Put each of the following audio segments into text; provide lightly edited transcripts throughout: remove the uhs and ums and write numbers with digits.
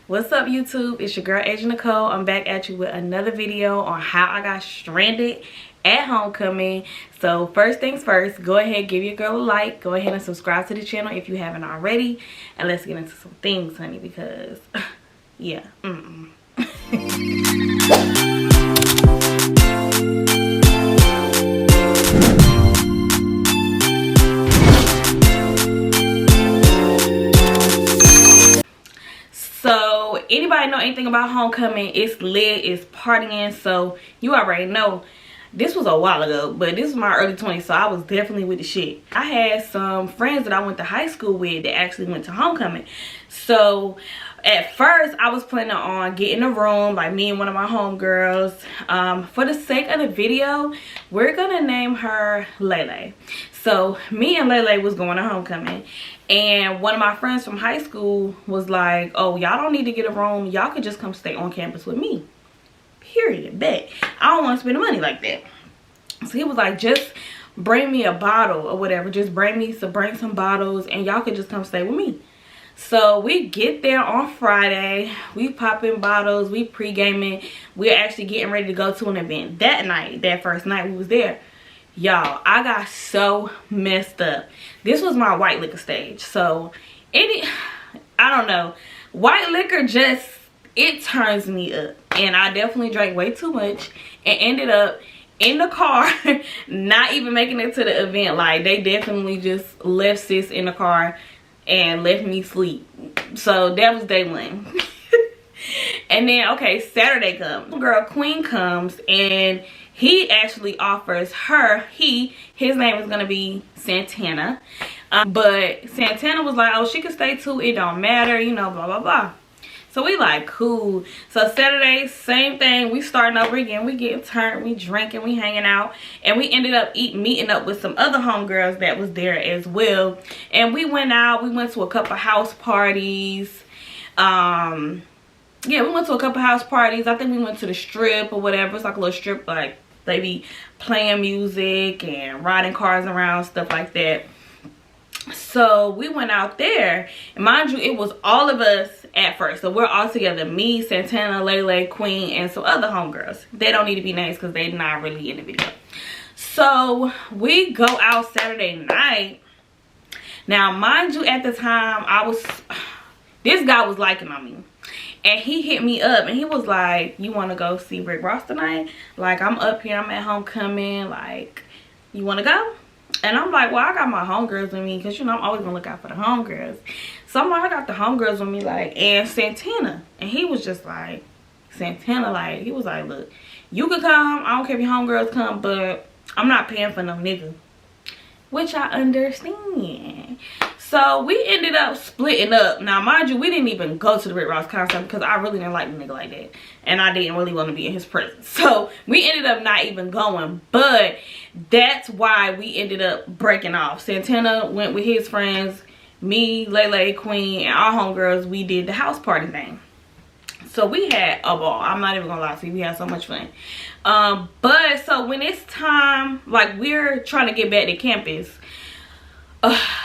What's up, YouTube? It's your girl Asiah Nicole. I'm back at you with another video on how I got stranded at homecoming. So first things first, go ahead, give your girl a like, go ahead and subscribe to the channel if you haven't already, and let's get into some things, honey, because yeah. So anybody know anything about homecoming? It's lit, it's partying, so you already know. This was a while ago, but this was my early 20s, so I was definitely with the shit. I had some friends that I went to high school with that actually went to homecoming. So at first I was planning on getting a room, like me and one of my homegirls. For the sake of the video, we're gonna name her Lele. So me and Lele was going to homecoming, and one of my friends from high school was like, oh, y'all don't need to get a room, y'all could just come stay on campus with me. Period. Bet. I don't want to spend the money like that. So he was like, just bring me a bottle or whatever, just bring some bottles and y'all could just come stay with me. So we get there on Friday, we popping bottles, we pre-gaming, we're actually getting ready to go to an event that night. That first night we was there, y'all, I got so messed up. This was my white liquor stage, so I don't know, white liquor just, it turns me up, and I definitely drank way too much and ended up in the car not even making it to the event. Like, they definitely just left sis in the car and left me sleep. So that was day one. And then, okay, Saturday comes, girl Queen comes, and he actually offers her, his name is gonna be Santana, but Santana was like, oh, she can stay too, it don't matter, you know, blah blah blah. So we like, cool. So Saturday, same thing, we starting over again, we getting turned, we drinking, we hanging out, and we ended up meeting up with some other homegirls that was there as well. And we went out, we went to a couple house parties. Yeah, we went to a couple house parties. I think we went to the strip or whatever. It's like a little strip, like they be playing music and riding cars around, stuff like that. So we went out there, and mind you, it was all of us at first. So we're all together, me, Santana, Lele, Queen, and some other homegirls. They don't need to be names because they're not really in the video. So we go out Saturday night. Now, mind you, at the time, this guy was liking on me. And he hit me up and he was like, you want to go see Rick Ross tonight? Like, I'm up here, I'm at homecoming, like, you want to go? And I'm like, well, I got my homegirls with me, because, you know, I'm always going to look out for the homegirls. So I'm like, I got the homegirls with me, like, and Santana. And he was just like, Santana, like, he was like, look, you could come, I don't care if your homegirls come, but I'm not paying for no nigga. Which I understand. So we ended up splitting up. Now, mind you, we didn't even go to the Rick Ross concert because I really didn't like the nigga like that. And I didn't really want to be in his presence. So we ended up not even going. But that's why we ended up breaking off. Santana went with his friends. Me, Lele, Queen, and our homegirls, we did the house party thing. So we had a ball. I'm not even gonna lie to you. We had so much fun. But so when it's time, like, we're trying to get back to campus,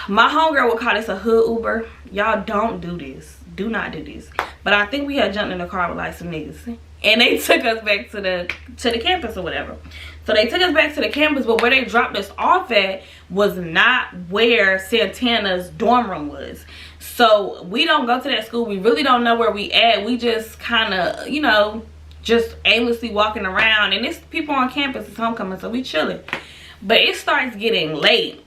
my homegirl would call this a hood Uber. Y'all don't do this. Do not do this. But I think we had jumped in the car with like some niggas, and they took us back to the campus or whatever. So they took us back to the campus, but where they dropped us off at was not where Santana's dorm room was. So we don't go to that school. We really don't know where we at. We just kind of, you know, just aimlessly walking around, and it's people on campus. It's homecoming, so we chilling. But it starts getting late,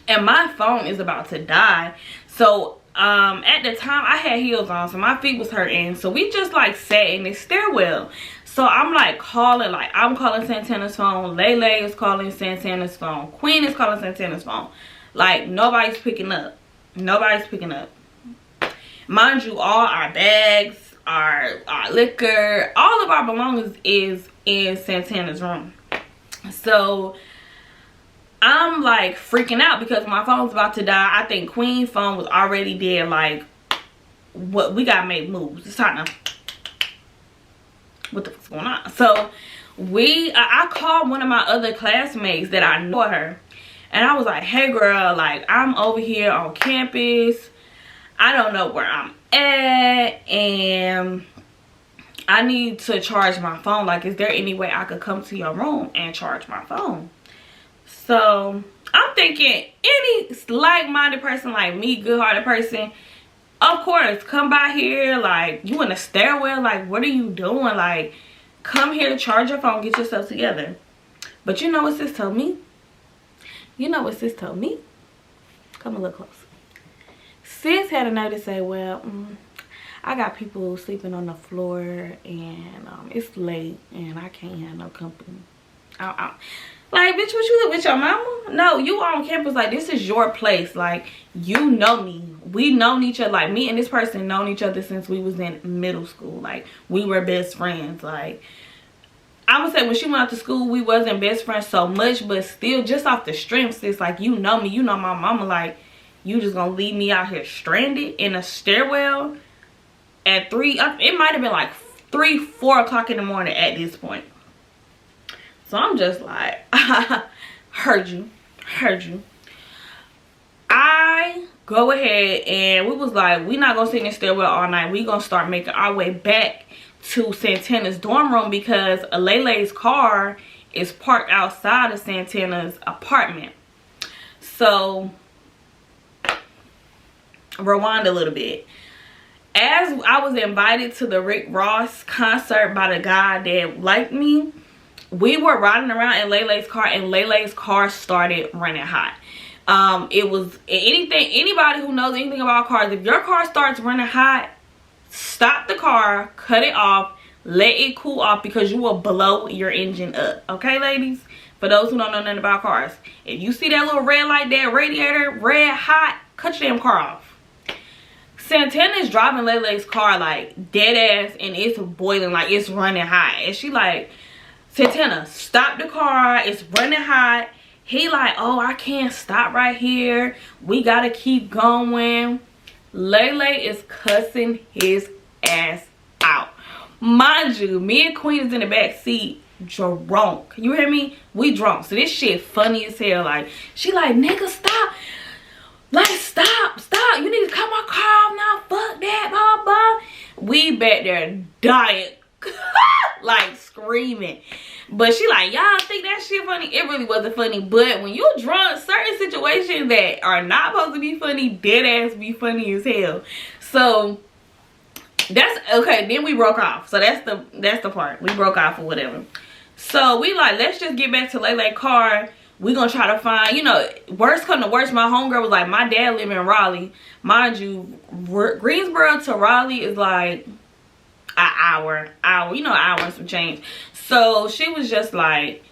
and my phone is about to die. So at the time I had heels on, so my feet was hurting. So we just like sat in this stairwell. So I'm like calling, like I'm calling Santana's phone, Lele is calling Santana's phone, Queen is calling Santana's phone. Like, nobody's picking up. Nobody's picking up. Mind you, all our bags, our liquor, all of our belongings is in Santana's room. So I'm like freaking out because my phone's about to die. I think Queen's phone was already dead. Like, what, we gotta make moves. It's time to, what the fuck's going on? So I called one of my other classmates that I know her, and I was like, hey girl, like, I'm over here on campus. I don't know where I'm and I need to charge my phone. Like, is there any way I could come to your room and charge my phone? So I'm thinking any like-minded person like me, good-hearted person, of course, come by here. Like, you in a stairwell, like, what are you doing? Like, come here to charge your phone, get yourself together. But you know what sis told me? You know what sis told me? Come a little closer. Sis had a nerve to say, well, I got people sleeping on the floor, and it's late, and I can't have no company. Like, bitch, what you live with your mama? No, you on campus. Like, this is your place. Like, you know me. We known each other. Like, me and this person known each other since we was in middle school. Like, we were best friends. Like, I would say when she went out to school, we wasn't best friends so much, but still, just off the strength, sis, like, you know me. You know my mama. Like, you just gonna leave me out here stranded in a stairwell at 3, it might have been like 3, 4 o'clock in the morning at this point. So I'm just like, heard you. I go ahead and we was like, we not gonna sit in the stairwell all night. We gonna start making our way back to Santana's dorm room because Lele's car is parked outside of Santana's apartment. So, rewind a little bit. As I was invited to the Rick Ross concert by the guy that liked me, we were riding around in Lele's car, and Lele's car started running hot. It was anybody who knows anything about cars, if your car starts running hot, stop the car, cut it off, let it cool off, because you will blow your engine up. Okay, ladies? For those who don't know nothing about cars, if you see that little red light, that radiator red hot, cut your damn car off. Santana is driving Lele's car like dead ass, and it's boiling, like it's running hot. And she like, Santana, stop the car, it's running hot. He like, oh, I can't stop right here, we gotta keep going. Lele is cussing his ass out. Mind you, me and Queen is in the back seat drunk. You hear me? We drunk. So this shit funny as hell. Like, she like, nigga, stop. Like, stop. You need to cut my car off now. Fuck that, blah, blah. We back there dying. Like, screaming. But she like, y'all think that shit funny? It really wasn't funny. But when you drunk, certain situations that are not supposed to be funny, dead ass be funny as hell. So, that's, okay, then we broke off. So, that's the part. We broke off or whatever. So, we like, let's just get back to Lele's car. We gonna try to find, you know, worst come to worst, my homegirl was like, my dad live in Raleigh. Mind you, Greensboro to Raleigh is like an hour, you know, an hour and some change. So she was just like,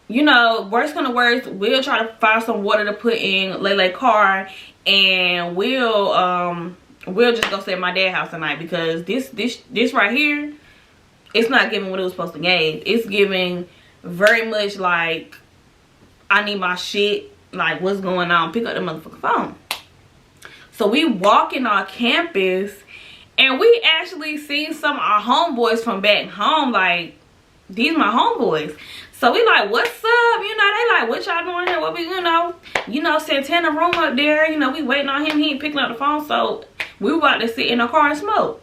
you know, worst come to worst, we'll try to find some water to put in Lele's car, and we'll just go stay at my dad's house tonight, because this right here, it's not giving what it was supposed to give. It's giving very much like, I need my shit, like, what's going on? Pick up the motherfucking phone. So we walking on campus, and we actually seen some of our homeboys from back home. Like, these my homeboys. So we like, what's up? You know, they like, what y'all doing here? What we, you know, Santana room up there. You know, we waiting on him. He ain't picking up the phone. So we were about to sit in the car and smoke.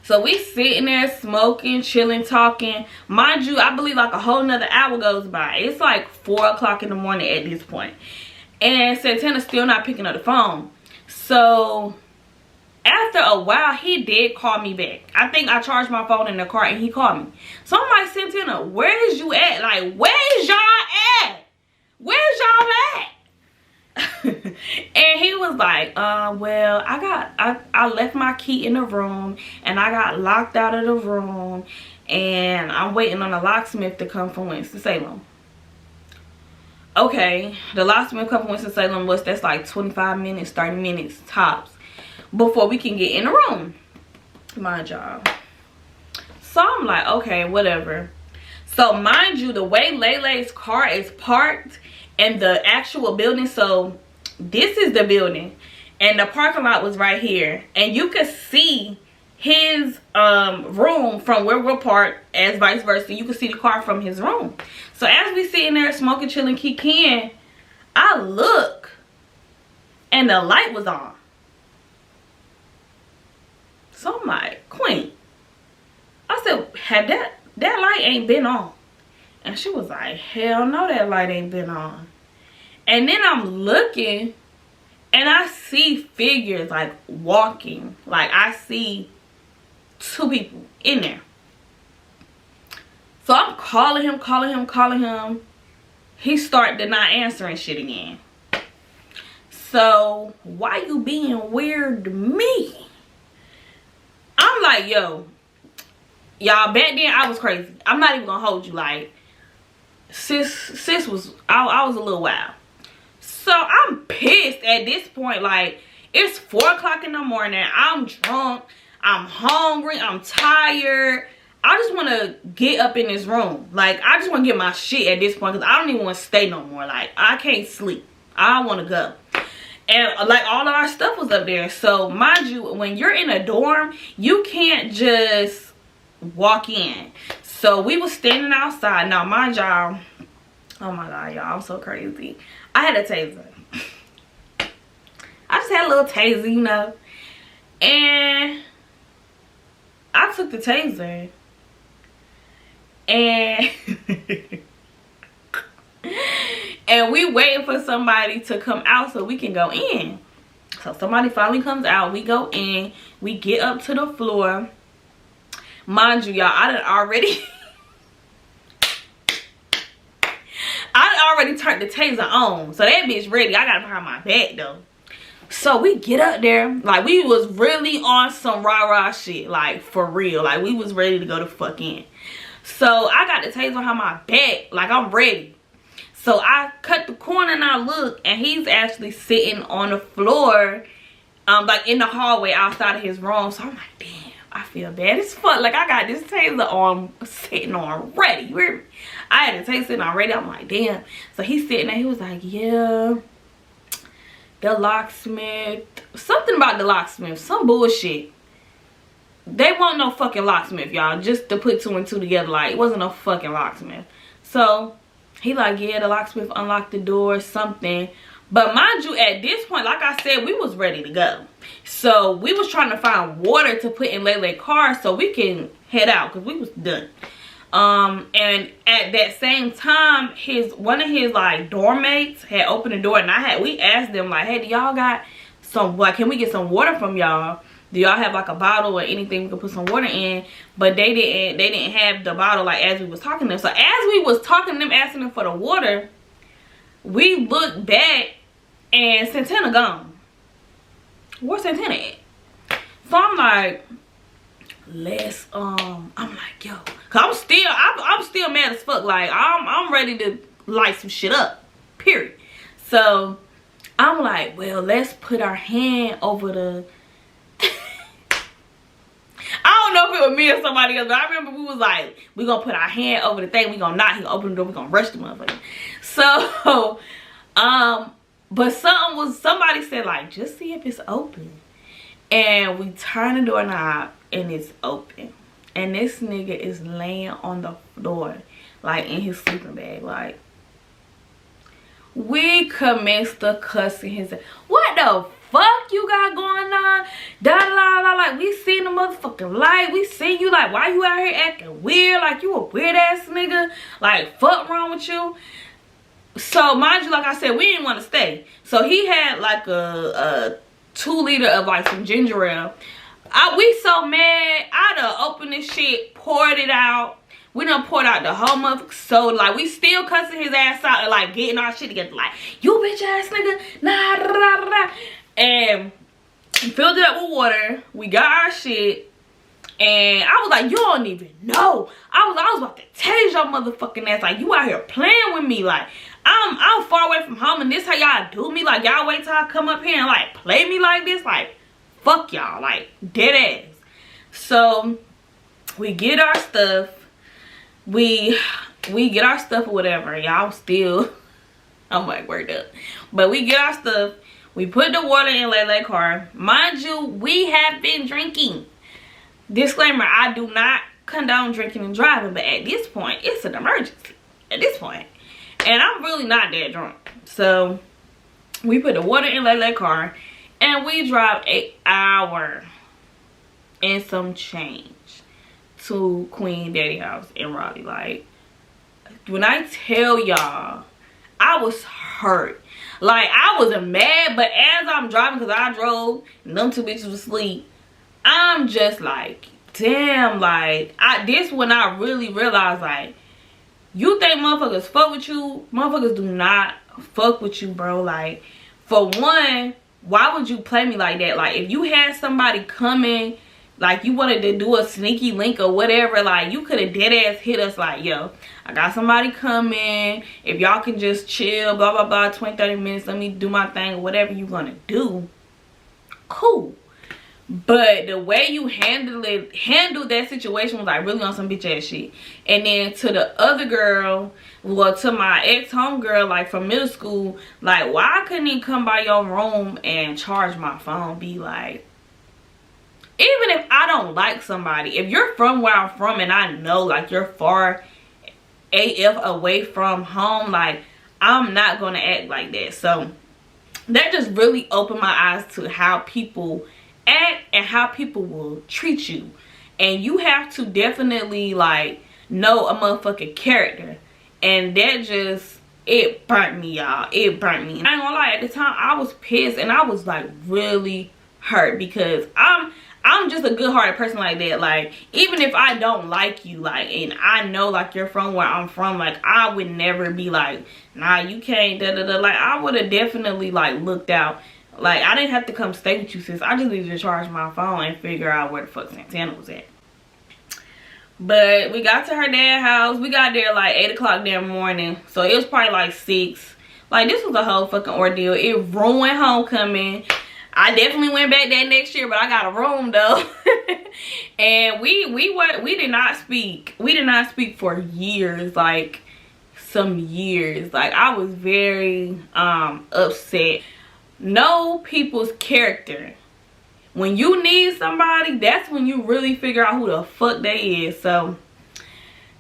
So we sitting there smoking, chilling, talking. Mind you, I believe like a whole nother hour goes by. It's like 4 o'clock in the morning at this point. And Santana's still not picking up the phone. So after a while, he did call me back. I think I charged my phone in the car and he called me. So I'm like, Santana, where is you at? Like, where's y'all at? Where's y'all at? And he was like, well, I left my key in the room, and I got locked out of the room, and I'm waiting on a locksmith to come from Winston-Salem. Okay, the locksmith come from Winston-Salem, that's like 25 minutes, 30 minutes tops before we can get in the room, my job. So I'm like, okay, whatever. So mind you, the way Lele's car is parked and the actual building, so this is the building and the parking lot was right here, and you could see his room from where we're parked, as vice versa. You could see the car from his room. So as we sitting there smoking, chilling, kicking, I look and the light was on. So I'm like, Queen, I said, had that light ain't been on. And she was like, hell no, that light ain't been on. And then I'm looking and I see figures like walking. Like I see 2 people in there. So I'm calling him. He started not answering shit again. So why you being weird to me? I'm like, yo, y'all, back then I was crazy. I'm not even gonna hold you. Like, sis was, I was a little wild. So I'm pissed at this point. Like, it's 4 o'clock in the morning. I'm drunk. I'm hungry. I'm tired. I just want to get up in this room. Like, I just want to get my shit at this point because I don't even want to stay no more. Like, I can't sleep. I want to go. And like all of our stuff was up there. So mind you, when you're in a dorm, you can't just walk in. So we was standing outside. Now mind y'all, oh my god, y'all, I'm so crazy. I had a taser. I just had a little taser, you know. And I took the taser. And and we waiting for somebody to come out so we can go in. So somebody finally comes out. We go in. We get up to the floor. Mind you, y'all, I done already turned the taser on. So that bitch ready. I got it behind my back though. So we get up there. Like, we was really on some rah-rah shit. Like, for real. Like, we was ready to go the fuck in. So I got the taser behind my back. Like, I'm ready. So I cut the corner and I look, and he's actually sitting on the floor, like in the hallway outside of his room. So I'm like, damn, I feel bad as fuck. Like, I got this taser on, sitting on ready. I had the taser sitting on ready. I'm like, damn. So he's sitting there. He was like, yeah, the locksmith, something about the locksmith, some bullshit. They want no fucking locksmith, y'all, just to put 2 and 2 together. Like, it wasn't no fucking locksmith. So he like, yeah, the locksmith unlocked the door, something. But mind you, at this point, like I said, we was ready to go. So we was trying to find water to put in Lele's car so we can head out, because we was done. And at that same time, one of his like dorm mates had opened the door, and we asked them like, hey, do y'all got some, like, can we get some water from y'all? Do y'all have like a bottle or anything we could put some water in? But they didn't have the bottle, like, as we was talking to them. So as we was talking to them, asking them for the water, we looked back and Santana gone. Where's Santana at? So I'm like, I'm like, yo, cause I'm still mad as fuck. Like, I'm ready to light some shit up, period. So I'm like, well, let's put our hand over the I don't know if it was me or somebody else, but I remember we was like, we gonna put our hand over the thing, we gonna knock, he gonna open the door, we gonna rush the motherfucker. So but somebody said like, just see if it's open. And we turn the doorknob and it's open. And this nigga is laying on the floor, like in his sleeping bag. Like, we commenced to cussing his, what the fuck you got going on? Da da da. Like, we seen the motherfucking light. We seen you. Like, why you out here acting weird? Like, you a weird ass nigga. Like, fuck wrong with you? So mind you, like I said, we didn't want to stay. So he had like a 2 liter of like some ginger ale. We so mad. I done opened this shit, poured it out. We done poured out the whole motherfucker soda. Like, we still cussing his ass out and like getting our shit together. Like, you bitch ass nigga. Nah, da, da, da, da. And we filled it up with water. We got our shit. And I was like, you don't even know. I was about to tase your motherfucking ass. Like, you out here playing with me. Like, I'm far away from home, and this how y'all do me? Like, y'all wait till I come up here and like play me like this? Like, fuck y'all. Like, dead ass. So we get our stuff. We get our stuff or whatever. Y'all still, I'm like worked up. But we get our stuff. We put the water in Lele's car. Mind you, we have been drinking. Disclaimer, I do not condone drinking and driving, but at this point, it's an emergency. At this point. And I'm really not that drunk. So we put the water in Lele's car and we drive an hour. and some change to Queen Daddy house in Raleigh. Like, when I tell y'all, I was hurt. Like, I wasn't mad, but as I'm driving, because I drove and them two bitches was asleep, I'm just like, damn, like, this when I really realized, like, you think motherfuckers fuck with you? Motherfuckers do not fuck with you, bro. Like, for one, why would you play me like that? Like, if you had somebody coming, like, you wanted to do a sneaky link or whatever, like, you could have dead ass hit us like, yo, I got somebody coming. If y'all can just chill, blah, blah, blah, 20-30 minutes, let me do my thing, or whatever you gonna do. Cool. But the way you handled that situation was like really on some bitch ass shit. And then to the other girl, well, to my ex homegirl, like from middle school, like, why couldn't he come by your room and charge my phone? Be like, even if I don't like somebody, if you're from where I'm from and I know like you're far AF away from home, like, I'm not gonna act like that. So that just really opened my eyes to how people act and how people will treat you. And you have to definitely like know a motherfucking character. And that just, it burnt me, y'all. It burnt me. I ain't gonna lie, at the time I was pissed and I was like really hurt, because I'm just a good-hearted person like that. Like, even if I don't like you, like, and I know like you're from where I'm from, like, I would never be like, nah, you can't, da da da. Like, I would have definitely like looked out. Like, I didn't have to come stay with you, sis. I just needed to charge my phone and figure out where the fuck Santana was at. But we got to her dad's house. We got there like 8 o'clock that morning. So it was probably like 6. Like, this was a whole fucking ordeal. It ruined homecoming. I definitely went back that next year, but I got a room though. And we did not speak. We did not speak for years, like some years. Like, I was very upset. Know people's character. When you need somebody, that's when you really figure out who the fuck they is. So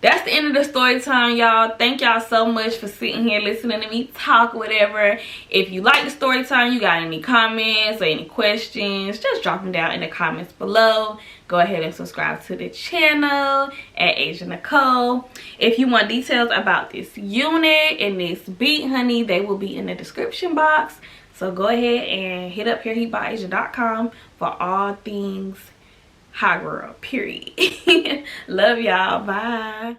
that's the end of the story time, y'all. Thank y'all so much for sitting here listening to me talk, whatever. If you like the story time, you got any comments or any questions, just drop them down in the comments below. Go ahead and subscribe to the channel at Asia Nicole. If you want details about this unit and this beat, honey, they will be in the description box. So go ahead and hit up HairHeatByASIA.com for all things hot girl, period. Love y'all. Bye.